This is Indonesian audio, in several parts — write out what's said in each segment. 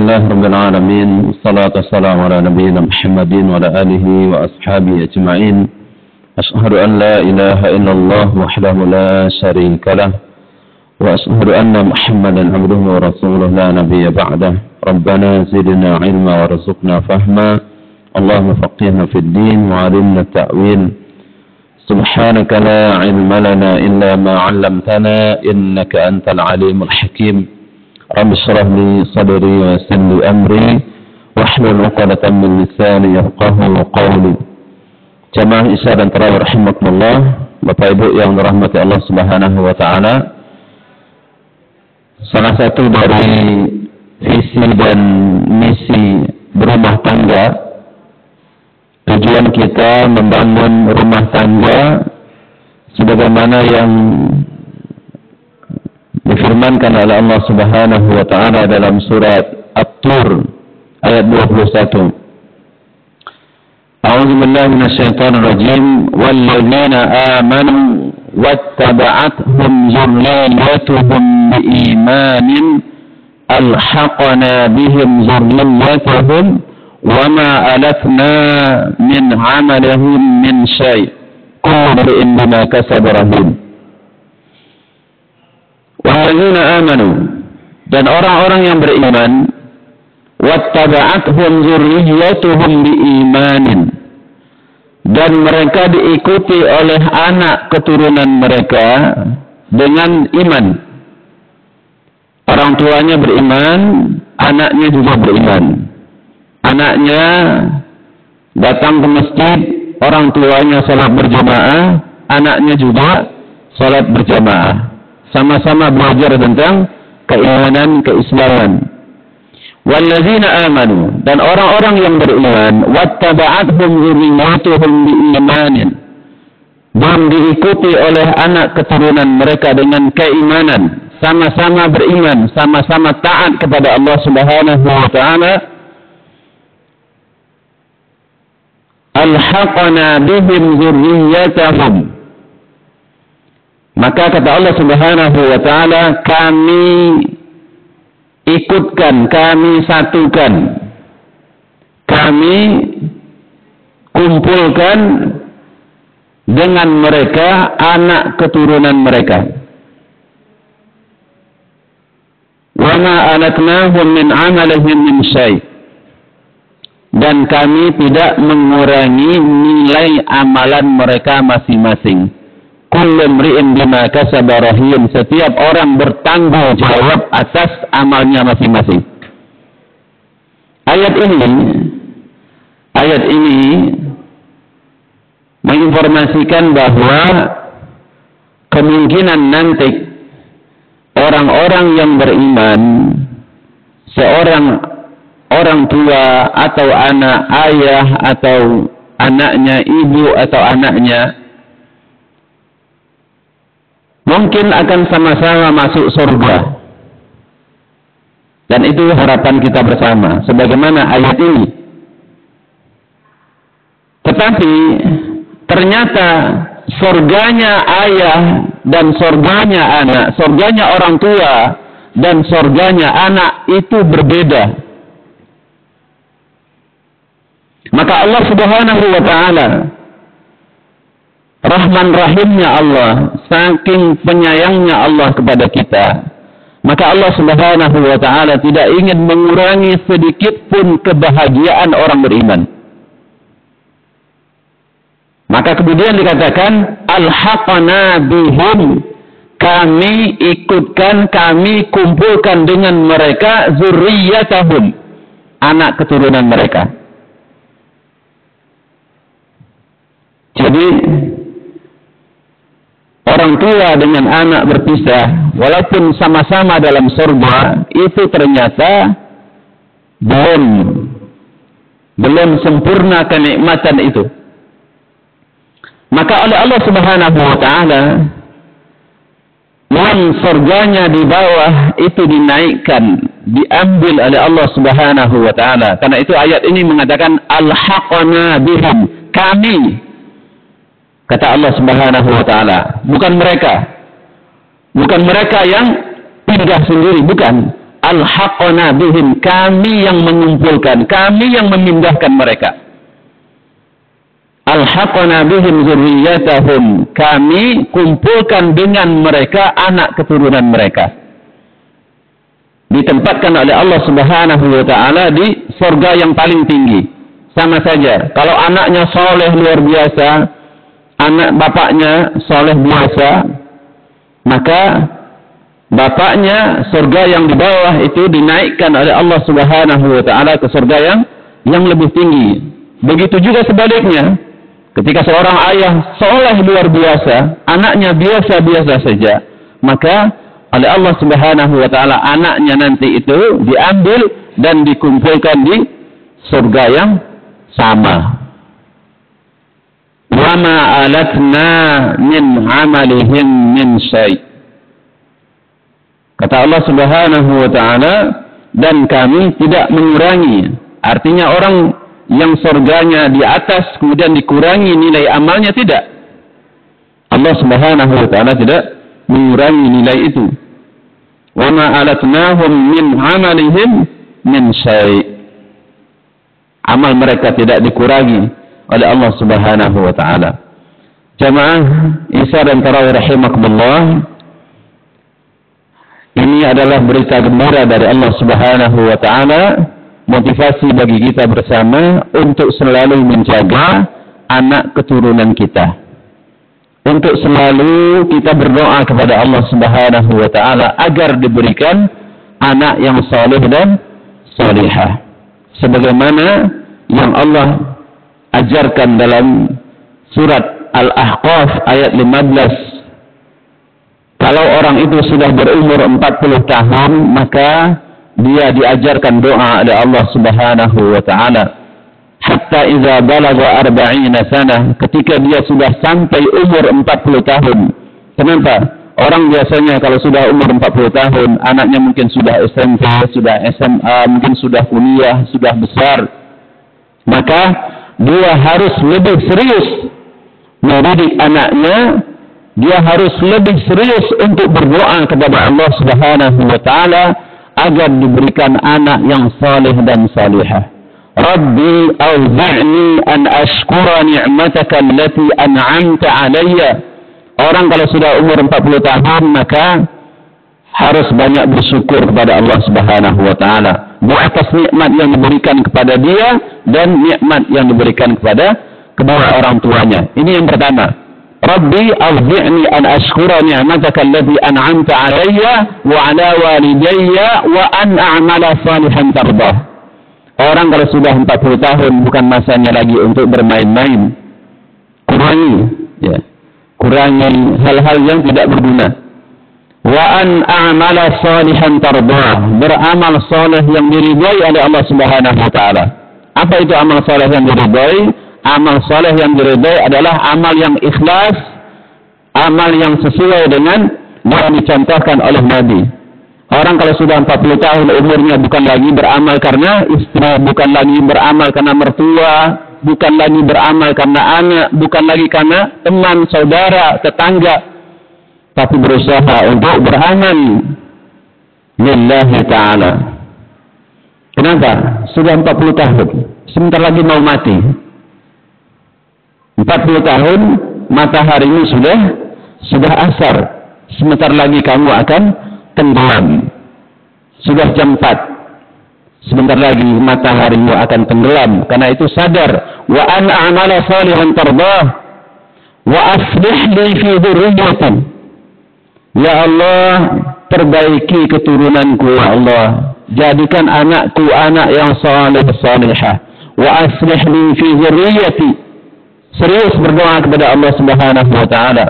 Alhamdulillah Rabbil Alamin. Wassalatu wassalamu ala nabiyyina Muhammadin wa ala alihi wa ashabihi ajma'in. Ashhadu an la ilaha illallah wahdahu la syarika lah. Wa ashhadu anna Muhammadan abduhu wa rasuluh la nabiyya ba'dah. Rabbana zidna ilma warzuqna fahma. Allahumma faqihna fid din wa 'allimna ta'wil. Subhanaka la ilma lana illa ma 'allamtana innaka antal alimul hakim. Rabbi shrah li sadri wa yassir li amri wahlul 'uqdatam min lisani yafqahu qawli. Jamaah Isya dan Tarawih rahimakumullah, Bapak Ibu yang dirahmati Allah Subhanahu wa taala. Salah satu dari visi dan misi berumah tangga, tujuan kita membangun rumah tangga sebagaimana yang difirmankan oleh Allah Subhanahu wa taala dalam surat At-Tur ayat 21. A'udzu billahi minasyaitonir rajim. Walladzina amanu wattaba'athum dzurriyyatuhum biimanin alhaqna bihim dzurriyyatuhum wama alatna min 'amalihim min syai'. Kullu imrin bima kasaba rahin. Walladzina amanu, dan orang-orang yang beriman, wattaba'athum dzurriyyatuhum biimanin, dan mereka diikuti oleh anak keturunan mereka dengan iman. Orang tuanya beriman, anaknya juga beriman. Anaknya datang ke masjid, orang tuanya salat berjamaah, anaknya juga salat berjamaah. Sama-sama belajar tentang keimanan, keislaman. Walladzina amanu, dan orang-orang yang beriman, wattaba'athum dzurriyyatuhum biimanin, dan diikuti oleh anak keturunan mereka dengan keimanan, sama-sama beriman, sama-sama taat kepada Allah Subhanahu wa taala. Alhaqna bihim dzurriyyatahum, maka kata Allah Subhanahu wa taala, kami ikutkan, kami satukan, kami kumpulkan dengan mereka anak keturunan mereka. Wa ma alatnahum min 'amalihim min syai', dan kami tidak mengurangi nilai amalan mereka masing-masing. Kullu imrin bima kasaba rahin, setiap orang bertanggung jawab atas amalnya masing-masing. Ayat ini menginformasikan bahwa kemungkinan nanti orang-orang yang beriman, seorang orang tua atau anak, ayah atau anaknya, ibu atau anaknya, mungkin akan sama-sama masuk surga. Dan itu harapan kita bersama, sebagaimana ayat ini. Tetapi ternyata surganya ayah dan surganya anak, surganya orang tua dan surganya anak itu berbeda. Maka Allah Subhanahu wa taala, Rahman Rahimnya Allah, saking penyayangnya Allah kepada kita, maka Allah Subhanahu wa taala tidak ingin mengurangi sedikit pun kebahagiaan orang beriman. Maka kemudian dikatakan alhaqna bihim, kami ikutkan, kami kumpulkan dengan mereka zurriyyatahum, anak keturunan mereka. Jadi orang tua dengan anak berpisah, walaupun sama-sama dalam surga, itu ternyata belum sempurna kenikmatan itu. Maka oleh Allah Subhanahu wa taala, yang surganya di bawah itu dinaikkan, diambil oleh Allah Subhanahu wa taala. Karena itu ayat ini mengatakan alhaqna bihim, kami, kata Allah Subhanahu wa taala, bukan mereka yang pindah sendiri, bukan. alhaqna bihim, kami yang mengumpulkan, kami yang memindahkan mereka. Alhaqna bihim zurriyatahum, kami kumpulkan dengan mereka anak keturunan mereka. Ditempatkan oleh Allah Subhanahu wa taala di surga yang paling tinggi. Sama saja, kalau anaknya soleh luar biasa, anak bapaknya soleh biasa, maka bapaknya surga yang di bawah itu dinaikkan oleh Allah Subhanahu wa taala ke surga yang lebih tinggi. Begitu juga sebaliknya, ketika seorang ayah soleh luar biasa, anaknya biasa-biasa saja, maka oleh Allah Subhanahu wa taala anaknya nanti itu diambil dan dikumpulkan di surga yang sama. Wa ma alatna min amalihim min syai'. Kata Allah Subhanahu wa taala, dan kami tidak mengurangi. Artinya orang yang surganya di atas kemudian dikurangi nilai amalnya, tidak. Allah Subhanahu wa taala tidak mengurangi nilai itu. Wa ma alatnahum min amalihim min syai'. Amal mereka tidak dikurangi oleh Allah Subhanahu wa taala. Jamaah Isya dan Tarawih rahimakumullah, ini adalah berita gembira dari Allah Subhanahu wa taala, motivasi bagi kita bersama untuk selalu menjaga anak keturunan kita. Untuk selalu kita berdoa kepada Allah Subhanahu wa taala agar diberikan anak yang saleh dan salihah. Sebagaimana yang Allah ajarkan dalam surat Al-Ahqaf ayat 15. Kalau orang itu sudah berumur 40 tahun, maka dia diajarkan doa oleh Allah Subhanahu wa taala. Hatta idza balagha 40 sanah, ketika dia sudah sampai umur 40 tahun. Kenapa? Orang biasanya kalau sudah umur 40 tahun, anaknya mungkin sudah SMP, sudah SMA, mungkin sudah kuliah, sudah besar. Maka dia harus lebih serius mendidik anaknya. Dia harus lebih serius untuk berdoa kepada Allah Subhanahu wa taala agar diberikan anak yang saleh dan salihah. Rabbi auzi'ni an ashkura ni'mataka allati an'amta 'alayya. Orang kalau sudah umur 40 tahun maka harus banyak bersyukur kepada Allah Subhanahu wa taala atas nikmat yang diberikan kepada dia dan nikmat yang diberikan kepada kedua orang tuanya. Ini yang pertama. Rabbi auzi'ni an ashkura ni'mataka allati an'amta 'alayya wa 'ala walidayya wa an a'mala salihan tardah. Orang kalau sudah 40 tahun bukan masanya lagi untuk bermain-main. Kurangi, ya. Kurangi hal-hal yang tidak berguna. Wa an a'mala salihan tardah, beramal saleh yang diridhai oleh Allah Subhanahu wa taala. Apa itu amal saleh yang diridhai? Amal saleh yang diridhai adalah amal yang ikhlas, amal yang sesuai dengan yang dicontohkan oleh Nabi. Orang kalau sudah 40 tahun umurnya bukan lagi beramal karena istri, bukan lagi beramal karena mertua, bukan lagi beramal karena anak, bukan lagi karena teman, saudara, tetangga, tapi berusaha untuk beramal lillahi ta'ala. Kenapa? Sudah 40 tahun, sebentar lagi mau mati. 40 tahun, mataharimu sudah asar. Sebentar lagi kamu akan tenggelam. Sudah jam 4. Sebentar lagi mataharimu akan tenggelam. Karena itu sadar. Wa an a'mala salihan tardah. Wa aslih li fi dhurriyyati. Ya Allah, perbaiki keturunanku ya Allah. Jadikan anakku anak yang saleh salihah. Wa aslih li fi dhurriyyati. Serius berdoa kepada Allah Subhanahu wa taala.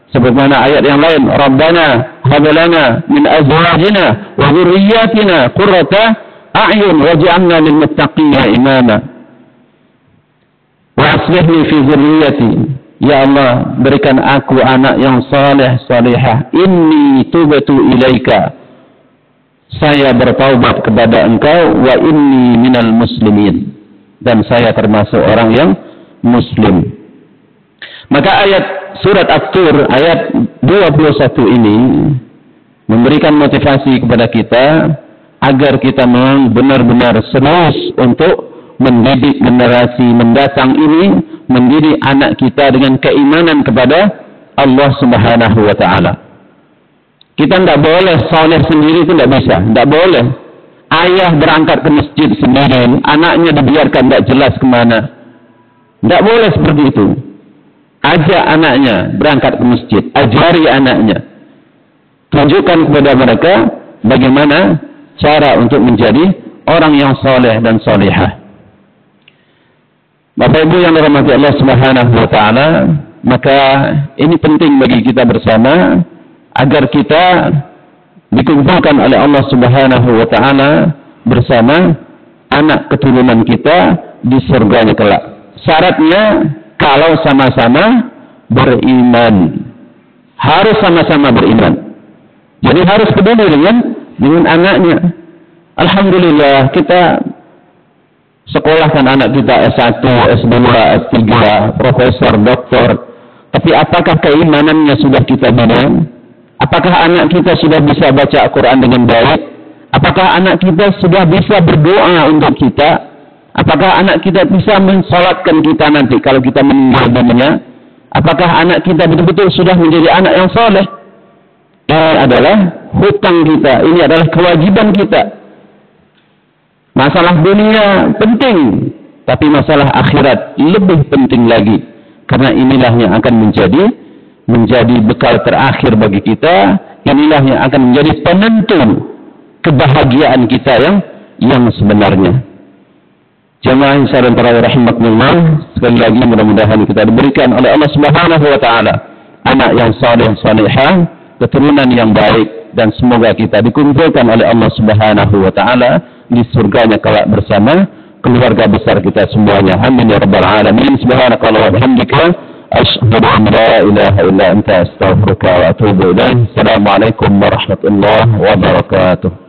Sebagaimana ayat yang lain, Rabbana hab lana min azwajina wa dhurriyyatina qurrata a'yun waj'alna lil muttaqina imama. Wa aslihni fi dhurriyyati. Ya Allah, berikan aku anak yang saleh salihah. Inni tubtu ilaika. Saya bertaubat kepada Engkau, wa inni minal muslimin. Dan saya termasuk orang yang Muslim. Maka ayat surat At-Tur ayat 21 ini memberikan motivasi kepada kita agar kita memang benar-benar serius untuk mendidik generasi mendatang ini, mendidik anak kita dengan keimanan kepada Allah Subhanahu wa ta'ala. Kita tidak boleh soleh sendiri, itu tidak bisa, tidak boleh. Ayah berangkat ke masjid sendiri, anaknya dibiarkan tidak jelas kemana. Tidak boleh seperti itu. Ajak anaknya berangkat ke masjid, ajari anaknya, tunjukkan kepada mereka bagaimana cara untuk menjadi orang yang soleh dan solehah. Bapak Ibu yang dirahmati Allah Subhanahu wa ta'ala, maka ini penting bagi kita bersama agar kita dikumpulkan oleh Allah Subhanahu wa ta'ala bersama anak keturunan kita di surganya kelak. Syaratnya kalau sama-sama beriman, harus sama-sama beriman. Jadi harus peduli dengan anaknya. Alhamdulillah kita sekolahkan anak kita S1, S2, S3, profesor, doktor. Tapi apakah keimanannya sudah kita bina? Apakah anak kita sudah bisa baca Al-Quran dengan baik? Apakah anak kita sudah bisa berdoa untuk kita? Apakah anak kita bisa mensolatkan kita nanti kalau kita meninggal dunia? Apakah anak kita betul-betul sudah menjadi anak yang soleh? Ini adalah hutang kita, ini adalah kewajiban kita. Masalah dunia penting, tapi masalah akhirat lebih penting lagi. Karena inilah yang akan menjadi bekal terakhir bagi kita. Inilah yang akan menjadi penentu kebahagiaan kita yang sebenarnya. Jamaah insyaallah para rahimakumullah, sekali lagi mudah-mudahan kita diberikan oleh Allah Subhanahu wa taala anak yang saleh salihah, keturunan yang baik, dan semoga kita dikumpulkan oleh Allah Subhanahu wa taala di surganya kelak bersama keluarga besar kita semuanya. Amin ya rabbal alamin. Subhanakallah wa bihamdika asyhadu an la ilaha illa anta astaghfiruka wa atubu ilaik. Assalamualaikum warahmatullahi wabarakatuh.